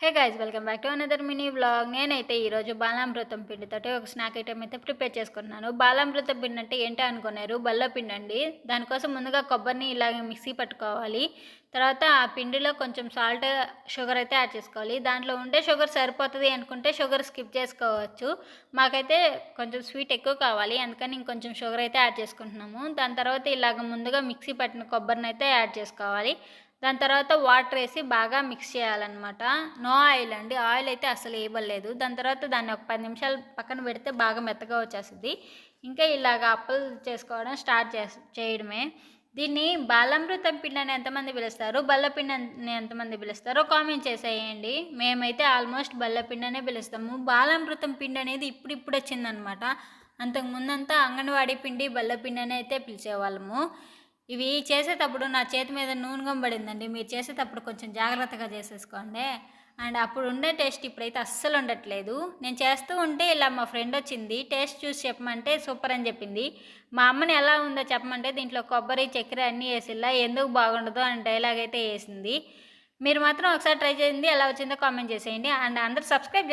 Hey guys, welcome back to another mini vlog. నేనైతే ఈరోజు బాలామృతం పిండితోటి ఒక స్నాక్ ఐటమ్ అయితే ప్రిపేర్ చేసుకున్నాను. బాలామృతం పిండి అంటే ఏంటో అనుకున్నారు, బల్ల పిండి అండి. దానికోసం ముందుగా కొబ్బరిని ఇలాగ మిక్సీ పట్టుకోవాలి. తర్వాత ఆ పిండిలో కొంచెం సాల్ట్, షుగర్ అయితే యాడ్ చేసుకోవాలి. దాంట్లో ఉండే షుగర్ సరిపోతుంది అనుకుంటే షుగర్ స్కిప్ చేసుకోవచ్చు. మాకైతే కొంచెం స్వీట్ ఎక్కువ కావాలి, అందుకని ఇంకొంచెం షుగర్ అయితే యాడ్ చేసుకుంటున్నాము. దాని తర్వాత ఇలాగ ముందుగా మిక్సీ పట్టిన కొబ్బరిని అయితే యాడ్ చేసుకోవాలి. దాని తర్వాత వాటర్ వేసి బాగా మిక్స్ చేయాలన్నమాట. నో ఆయిల్ అండి, ఆయిల్ అయితే అసలు వేయబడలేదు. దాని తర్వాత దాన్ని ఒక 10 నిమిషాలు పక్కన పెడితే బాగా మెత్తగా వచ్చేస్తుంది. ఇంకా ఇలాగ అప్పలు చేసుకోవడం స్టార్ట్ చేయడమే. దీన్ని బాలామృతం పిండి అని ఎంతమంది పిలుస్తారు, బల్లపిండి అని ఎంతమంది పిలుస్తారో కామెంట్ చేసేయండి. మేమైతే ఆల్మోస్ట్ బల్లపిండి అనే పిలుస్తాము. బాలామృతం పిండి అనేది ఇప్పుడు వచ్చిందనమాట. అంతకుముందంతా అంగన్వాడీ పిండి, బల్లపిండి అని అయితే పిలిచేవాళ్ళము. ఇవి చేసేటప్పుడు నా చేతి మీద నూనె గంబడిందండి. మీరు చేసేటప్పుడు కొంచెం జాగ్రత్తగా చేసేసుకోండి. అండ్ అప్పుడు ఉండే టేస్ట్ ఇప్పుడైతే అస్సలు ఉండట్లేదు. నేను చేస్తూ ఉంటే ఇలా మా ఫ్రెండ్ వచ్చింది, టేస్ట్ చూసి చెప్పమంటే సూపర్ అని చెప్పింది. మా అమ్మని ఎలా ఉందో చెప్పమంటే దీంట్లో కొబ్బరి, చక్కెర అన్నీ వేసిల్లా, ఎందుకు బాగుండదు అని డైలాగ్ అయితే వేసింది. మీరు మాత్రం ఒకసారి ట్రై చేయండి, ఎలా వచ్చిందో కామెంట్ చేసేయండి. అండ్ అందరూ సబ్స్క్రైబ్